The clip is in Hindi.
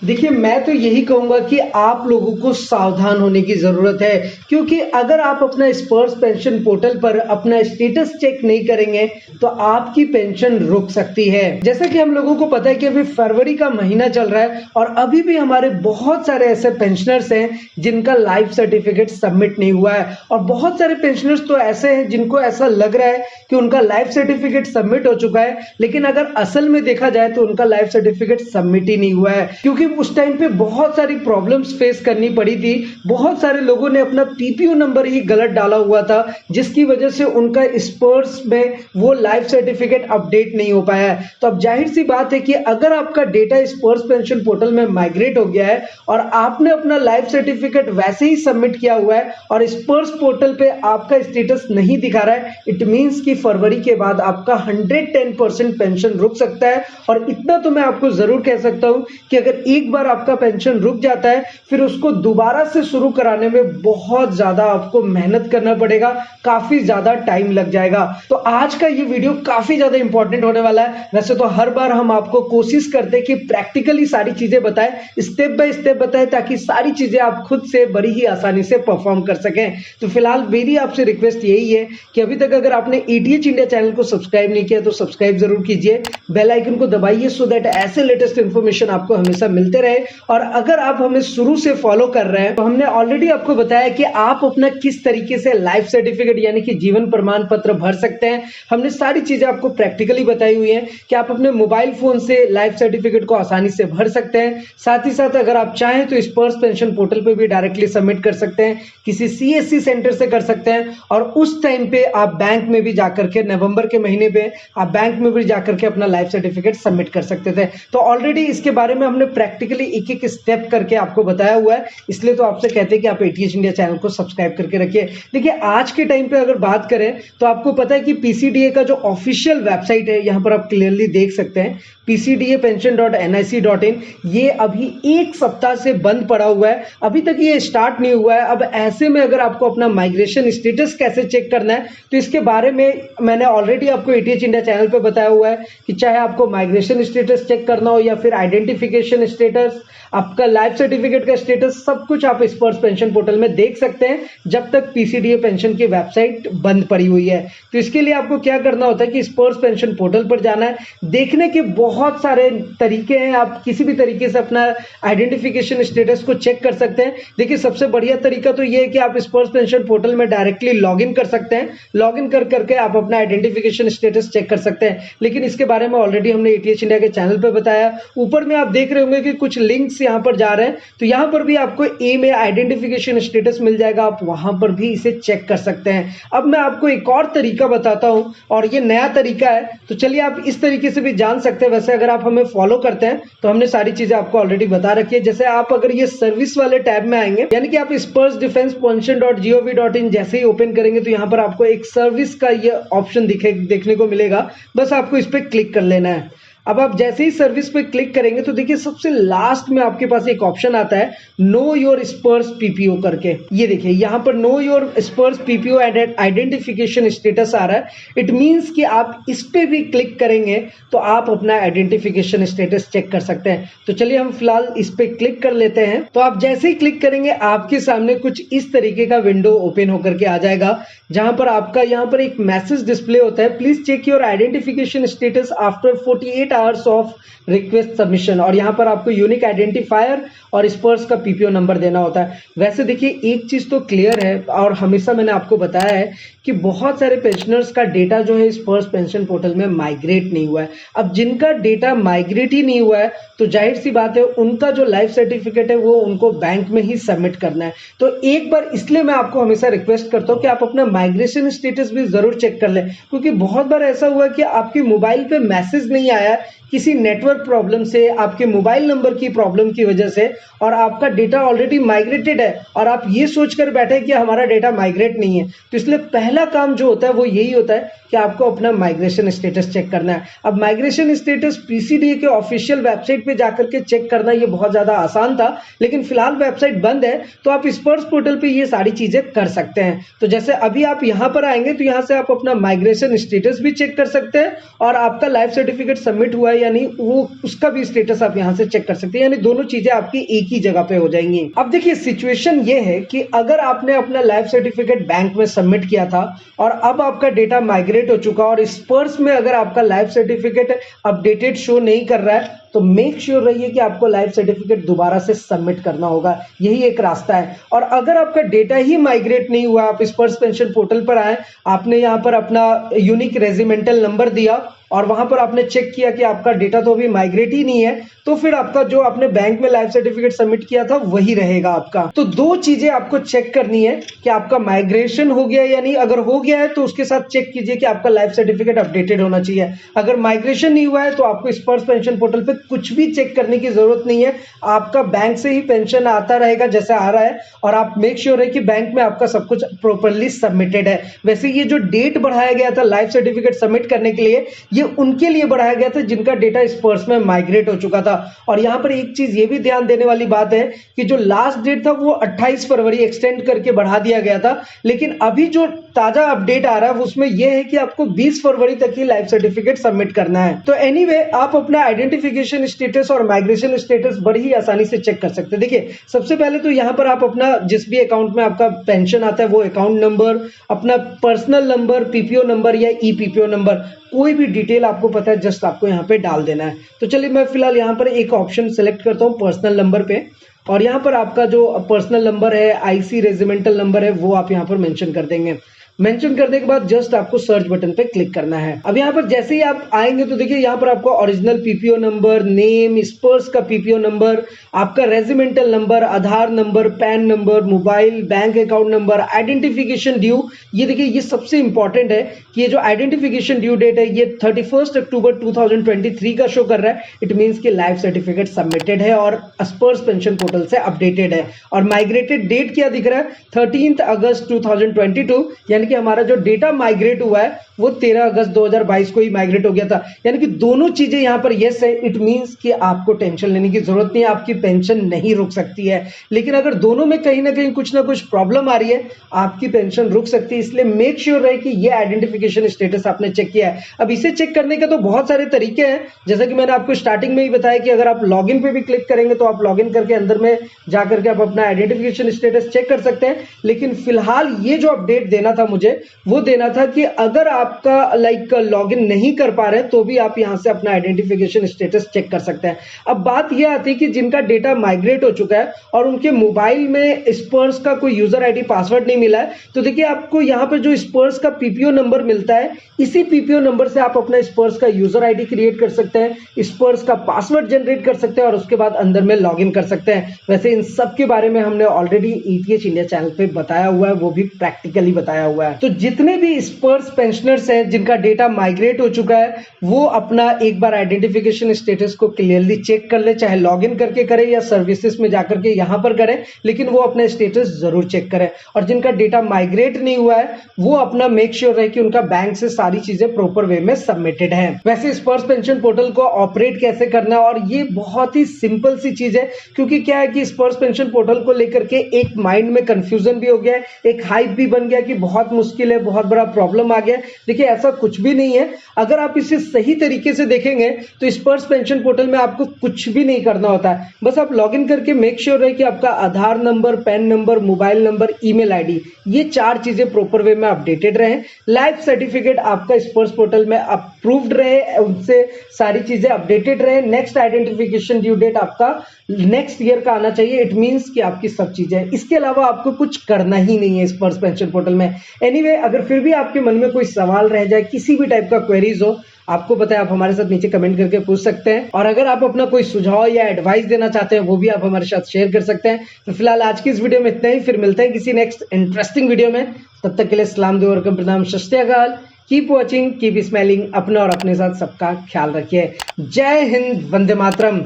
देखिए, मैं तो यही कहूँगा कि आप लोगों को सावधान होने की ज़रूरत है, क्योंकि अगर आप अपना स्पर्श पेंशन पोर्टल पर अपना स्टेटस चेक नहीं करेंगे, तो आपकी पेंशन रुक सकती है। जैसा कि हम लोगों को पता है कि अभी फरवरी का महीना चल रहा है और अभी भी हमारे बहुत सारे ऐसे पेंशनर्स हैं, जिनका लाइफ सर्टिफिकेट सबमिट नहीं हुआ है और बहुत सारे पेंशनर्स तो ऐसे हैं, जिनको ऐसा लग रहा है कि उनका लाइफ सर्टिफिकेट सबमिट हो चुका है, लेकिन अगर असल में देखा जाए तो उनका लाइफ सर्टिफिकेट सबमिट ही नहीं हुआ है, क्योंकि उस टाइम पे बहुत सारी प्रॉब्लम्स फेस करनी पड़ी थी। बहुत सारे लोगों ने अपना पीपीओ नंबर ही गलत डाला हुआ था, जिसकी वजह से उनका स्पर्श में वो लाइफ सर्टिफिकेट अपडेट नहीं हो पाया है। तो अब जाहिर सी बात है कि अगर आपका डेटा स्पर्श पेंशन पोर्टल में माइग्रेट हो गया है और आपने अपना लाइफ सर्टिफिकेट वैसे ही सबमिट किया हुआ है और स्पर्श पोर्टल पे आपका स्टेटस नहीं दिखा रहा है, इट मींस कि फरवरी के बाद आपका 110% पेंशन रुक सकता है। और इतना तो मैं आपको जरूर कह सकता हूं कि अगर एक बार आपका पेंशन रुक जाता है, फिर उसको दोबारा से शुरू कराने में बहुत ज्यादा आपको मेहनत करना पड़ेगा, काफी ज्यादा टाइम लग जाएगा। तो आज का ये वीडियो काफी ज्यादा इंपॉर्टेंट होने वाला है। वैसे तो हर बार हम आपको कोशिश करते हैं कि प्रैक्टिकली सारी चीजें बताएं, स्टेप बाय स्टेप बताएं, ताकि सारी चीजें आप खुद से बड़ी ही आसानी से परफॉर्म कर सकें। तो फिलहाल मेरी आपसे रिक्वेस्ट यही है कि अभी तक अगर आपने एटीएच इंडिया चैनल को सब्सक्राइब नहीं किया तो सब्सक्राइब जरूर कीजिए, बेल आइकन को दबाइए, सो दैट ऐसे लेटेस्ट इंफॉर्मेशन आपको हमेशा मिलते रहे। और अगर आप हमें शुरू से फॉलो कर रहे हैं तो हमने ऑलरेडी आपको बताया कि आप अपना किस तरीके से लाइफ सर्टिफिकेट यानी कि जीवन प्रमाण पत्र भर सकते हैं। हमने सारी चीजें आपको प्रैक्टिकली बताई हुई है कि आप अपने मोबाइल फोन से लाइफ सर्टिफिकेट को आसानी से भर सकते हैं। साथ ही साथ अगर आप चाहें तो स्पर्श पेंशन पोर्टल पे भी डायरेक्टली सबमिट कर सकते हैं, किसी सीएससी सेंटर से कर सकते हैं, और उस टाइम पे आप बैंक में भी जाकर के नवंबर के महीने पे आप बैंक में भी जाकर के अपना लाइफ सर्टिफिकेट सबमिट कर सकते थे। तो ऑलरेडी इसके बारे में हमने प्रैक्टिकली एक एक स्टेप करके आपको बताया हुआ है, इसलिए तो आपसे कहते हैं कि आप एटीएच इंडिया चैनल को सब्सक्राइब करके रखिए। देखिए, आज के टाइम पे अगर बात करें तो आपको पता है कि पीसीडीए का जो ऑफिशियल वेबसाइट है, यहां पर आप क्लियरली देख सकते हैं pcdapension.nic.in, ये अभी एक सप्ताह से बंद पड़ा हुआ है, अभी तक ये स्टार्ट नहीं हुआ है। अब ऐसे में अगर आपको अपना माइग्रेशन स्टेटस कैसे चेक करना है, तो इसके बारे में मैंने ऑलरेडी आपको एटीएच इंडिया चैनल पे बताया हुआ है कि चाहे आपको माइग्रेशन स्टेटस चेक करना हो या फिर आइडेंटिफिकेशन स्टेटस, आपका लाइफ सर्टिफिकेट का स्टेटस, सब कुछ आप स्पर्श पेंशन पोर्टल में देख सकते हैं जब तक पीसीडीए पेंशन की वेबसाइट बंद पड़ी हुई है। तो इसके लिए आपको क्या करना होता है कि स्पर्श पेंशन पोर्टल पर जाना है। देखने के बहुत सारे तरीके हैं, आप किसी भी तरीके से अपना आइडेंटिफिकेशन स्टेटस को चेक कर सकते हैं। देखिए, सबसे बढ़िया तरीका तो ये है कि आप स्पर्श पेंशन पोर्टल में डायरेक्टली लॉग इन कर सकते हैं। लॉग इन कर करके आप अपना आइडेंटिफिकेशन स्टेटस चेक कर सकते हैं, लेकिन इसके बारे में ऑलरेडी हमने एटीएच इंडिया के चैनल पर बताया। ऊपर में आप देख रहे होंगे कि कुछ लिंक्स यहां पर जा रहे हैं, तो यहां पर भी आपको ए में आइडेंटिफिकेशन स्टेटस मिल जाएगा, आप वहां पर भी इसे चेक कर सकते हैं। अब मैं आपको एक और तरीका बताता हूं, और ये नया तरीका है, तो चलिए आप इस तरीके से भी जान सकते हैं। वैसे अगर आप हमें फॉलो करते हैं तो हमने सारी चीजें आपको ऑलरेडी बता रखी है। जैसे आप अगर ये सर्विस वाले टैब में आएंगे, यानी कि आप स्पर्श डिफेंस pension.gov.in जैसे ही ओपन करेंगे, तो यहां पर आपको एक सर्विस का ये ऑप्शन देखने को मिलेगा। बस आपको इस पर क्लिक कर लेना है। अब आप जैसे ही सर्विस पे क्लिक करेंगे तो देखिए, सबसे लास्ट में आपके पास एक ऑप्शन आता है नो योर स्पर्श पीपीओ करके। ये देखिए, यहां पर नो योर स्पर्श पीपीओ आइडेंटिफिकेशन स्टेटस आ रहा है। इट मींस कि आप इस पे भी क्लिक करेंगे तो आप अपना आइडेंटिफिकेशन स्टेटस चेक कर सकते हैं। तो चलिए हम फिलहाल इस पे क्लिक कर लेते हैं। तो आप जैसे ही क्लिक करेंगे, आपके सामने कुछ इस तरीके का विंडो ओपन होकर के आ जाएगा, जहां पर आपका यहां पर एक मैसेज डिस्प्ले होता है, please check your identification status after 48 hours of request submission. और यहां पर आपको यूनिक आइडेंटिफायर और स्पर्श का पीपीओ नंबर देना होता है। वैसे देखिए, एक चीज तो क्लियर है, और हमेशा मैंने आपको बताया है कि बहुत सारे पेंशनर्स का डेटा जो है स्पर्श पेंशन पोर्टल में माइग्रेट नहीं हुआ है। अब जिनका डेटा माइग्रेट ही नहीं हुआ है, तो जाहिर सी बात है उनका जो लाइफ सर्टिफिकेट है वो उनको बैंक में ही सबमिट करना है। तो एक बार इसलिए मैं आपको हमेशा रिक्वेस्ट करता हूं कि आप अपना माइग्रेशन स्टेटस भी जरूर चेक कर लें, क्योंकि बहुत बार ऐसा हुआ कि आपके मोबाइल पे मैसेज नहीं आया किसी नेटवर्क प्रॉब्लम से, आपके मोबाइल नंबर की प्रॉब्लम की वजह से, और आपका डेटा ऑलरेडी माइग्रेटेड है और आप ये सोचकर बैठे कि हमारा डेटा माइग्रेट नहीं है। तो इसलिए पहला काम जो होता है वो यही होता है कि आपको अपना माइग्रेशन स्टेटस चेक करना है। अब माइग्रेशन स्टेटस पीसीडीए के ऑफिशियल वेबसाइट पे जाकर के चेक करना ये बहुत ज्यादा आसान था, लेकिन फिलहाल वेबसाइट बंद है, तो आप स्पर्श पोर्टल पे ये सारी चीजें कर सकते हैं। तो जैसे अभी आप यहां पर आएंगे तो यहां से आप अपना माइग्रेशन स्टेटस भी चेक कर सकते हैं, और आपका लाइफ सर्टिफिकेट सबमिट हुआ है या नहीं, वो उसका भी स्टेटस आप यहाँ से चेक कर सकते हैं, यानी दोनों चीजें आपकी एक ही जगह पे हो जाएंगी। अब देखिए सिचुएशन ये है कि अगर आपने अपना लाइफ सर्टिफिकेट बैंक में सबमिट किया था और अब आपका डेटा माइग्रेट हो चुका और स्पर्श में अगर आपका लाइफ सर्टिफिकेट अपडेटेड शो नहीं कर रहा है, तो मेक श्योर रहिए कि आपको लाइफ सर्टिफिकेट दोबारा से सबमिट करना होगा, यही एक रास्ता है। और अगर आपका डेटा ही माइग्रेट नहीं हुआ, आप स्पर्श पेंशन पोर्टल पर आए, आपने यहाँ पर अपना यूनिक रेजिमेंटल नंबर दिया और वहां पर आपने चेक किया कि आपका डेटा तो अभी माइग्रेट ही नहीं है, तो फिर आपका जो आपने बैंक में लाइफ सर्टिफिकेट सबमिट किया था वही रहेगा आपका। तो दो चीजें आपको चेक करनी है कि आपका माइग्रेशन हो गया या नहीं। अगर हो गया है तो उसके साथ चेक कीजिए कि आपका लाइफ सर्टिफिकेट अपडेटेड होना चाहिए। अगर माइग्रेशन नहीं हुआ है तो आपको स्पर्श पेंशन पोर्टल पे कुछ भी चेक करने की जरूरत नहीं है, आपका बैंक से ही पेंशन आता रहेगा जैसे आ रहा है, और आप मेक श्योर है कि बैंक में आपका सब कुछ प्रॉपरली सबमिटेड है। वैसे ये जो डेट बढ़ाया गया था लाइफ सर्टिफिकेट सबमिट करने के लिए, ये उनके लिए बढ़ाया गया था जिनका डेटा स्पर्श में माइग्रेट हो चुका था। और यहां पर एक चीज ये भी ध्यान देने वाली बात है कि जो लास्ट डेट था वो 28 फरवरी एक्सटेंड करके बढ़ा दिया गया था, लेकिन अभी जो ताजा अपडेट आ रहा है उसमें यह है कि आपको 20 फरवरी तक ही लाइफ सर्टिफिकेट सबमिट करना है। तो एनीवे आप अपना आइडेंटिफिकेशन स्टेटस और माइग्रेशन स्टेटस बड़ी ही आसानी से चेक कर सकते हैं। देखिए सबसे पहले तो यहां पर आप अपना जिस भी अकाउंट में आपका पेंशन आता है वो अकाउंट नंबर, अपना पर्सनल नंबर, पीपीओ नंबर या ई पीपीओ नंबर, कोई भी डिटेल आपको पता है जस्ट आपको यहाँ पे डाल देना है। तो चलिए मैं फिलहाल यहाँ पर एक ऑप्शन सेलेक्ट करता हूँ पर्सनल नंबर पे, और यहाँ पर आपका जो पर्सनल नंबर है, आईसी रेजिमेंटल नंबर है, वो आप यहाँ पर मेंशन कर देंगे। मेंशन करने के बाद जस्ट आपको सर्च बटन पे क्लिक करना है। अब यहाँ पर जैसे ही आप आएंगे तो देखिए यहाँ पर आपको original PPO number, name, Sparsh का पीपीओ नंबर, आपका regimental number, Aadhaar number, PAN number, mobile, bank account number, identification due. ये देखिए ये सबसे इंपॉर्टेंट है कि ये जो आइडेंटिफिकेशन ड्यू डेट है ये 31 अक्टूबर 2023 का शो कर रहा है। इट मीन्स कि लाइफ सर्टिफिकेट सबमिटेड है और स्पर्श पेंशन पोर्टल से अपडेटेड है। और माइग्रेटेड डेट क्या दिख रहा है, 13 अगस्त 2022, यानी कि हमारा जो डेटा माइग्रेट हुआ है वो 13 अगस्त 2022 को ही माइग्रेट हो गया था। यानी कि दोनों चीजें यहां पर यस है। इट मींस कि आपको टेंशन लेने की जरूरत नहीं है, आपकी पेंशन नहीं रुक सकती है। लेकिन अगर दोनों में कहीं ना कहीं कुछ ना कुछ प्रॉब्लम आ रही है, आपकी पेंशन रुक सकती है। इसलिए मेक श्योर रहे कि ये आइडेंटिफिकेशन स्टेटस आपने चेक किया है। अब इसे चेक करने के तो बहुत सारे तरीके हैं, जैसा कि मैंने आपको स्टार्टिंग में ही बताया कि अगर आप लॉगिन पे भी क्लिक करेंगे तो आप लॉगिन करके अंदर में जाकर के आप अपना आइडेंटिफिकेशन स्टेटस चेक कर सकते हैं। लेकिन फिलहाल ये जो अपडेट देना था मुझे, वो देना था कि अगर आपका लॉगिन नहीं कर पा रहे तो भी आप यहां से अपना आइडेंटिफिकेशन स्टेटस चेक कर सकते हैं। अब बात यह आती है कि जिनका डेटा माइग्रेट हो चुका है और उनके मोबाइल में स्पर्श का कोई यूजर आईडी पासवर्ड नहीं मिला है, तो देखिए आपको यहां पर जो स्पर्श का पीपीओ नंबर मिलता है, इसी पीपीओ नंबर से आप अपना स्पर्श का यूजर आईडी क्रिएट कर सकते हैं, स्पर्श का पासवर्ड जनरेट कर सकते हैं और उसके बाद अंदर में लॉगिन कर सकते हैं। वैसे इन सब के बारे में हमने ऑलरेडी ईटीएच इंडिया चैनल पे बताया हुआ है, वो भी प्रैक्टिकली बताया हुआ है। तो जितने भी स्पर्श पेंशनर्स हैं जिनका डेटा माइग्रेट हो चुका है, वो अपना एक बार आइडेंटिफिकेशन स्टेटस को क्लियरली चेक कर ले, चाहे लॉगिन करके करें या सर्विसेज में जाकर के यहां पर करें, लेकिन वो अपना स्टेटस जरूर चेक करें। और जिनका डेटा माइग्रेट नहीं हुआ है वो अपना मेक श्योर रहे कि उनका बैंक से सारी चीजें प्रॉपर वे में सबमिटेड है। वैसे स्पर्श पेंशन पोर्टल को ऑपरेट कैसे करना है, और ये बहुत ही सिंपल सी चीज है, क्योंकि क्या है कि स्पर्श पेंशन पोर्टल को लेकर के एक माइंड में कंफ्यूजन भी हो गया है, एक हाइप भी बन गया कि बहुत मुश्किल है, बहुत बड़ा प्रॉब्लम आ गया। देखिए ऐसा कुछ भी नहीं है। अगर आप इसे सही तरीके से देखेंगे तो स्पर्श पेंशन पोर्टल में आपको कुछ भी नहीं करना होता है, बस आप लॉगिन करके मेक श्योर रहे कि आपका Aadhaar number, PAN number, mobile number, email ID, ये चार चीजें प्रॉपर वे में अपडेटेड रहे, लाइफ सर्टिफिकेट आपका स्पर्श पोर्टल में अप्रूव्ड रहे, उनसे सारी चीजें अपडेटेड रहे, नेक्स्ट आइडेंटिफिकेशन ड्यू डेट आपका नेक्स्ट ईयर का आना चाहिए। इट मींस कि आपकी सब चीजें, इसके अलावा आपको कुछ करना ही नहीं है स्पर्श पेंशन पोर्टल में। एनीवे अगर फिर भी आपके मन में कोई सवाल रह जाए, किसी भी टाइप का क्वेरीज हो, आपको पता है आप हमारे साथ नीचे कमेंट करके पूछ सकते हैं। और अगर आप अपना कोई सुझाव या एडवाइस देना चाहते हैं वो भी आप हमारे साथ शेयर कर सकते हैं। तो फिलहाल आज की इस वीडियो में इतना ही, फिर मिलते हैं किसी नेक्स्ट इंटरेस्टिंग वीडियो में। तब तक के लिए सलाम दो और प्रणाम, सत श्री अकाल, कीप वॉचिंग, कीप स्माइलिंग, अपना और अपने साथ सबका ख्याल रखिए। जय हिंद, वंदे मातरम।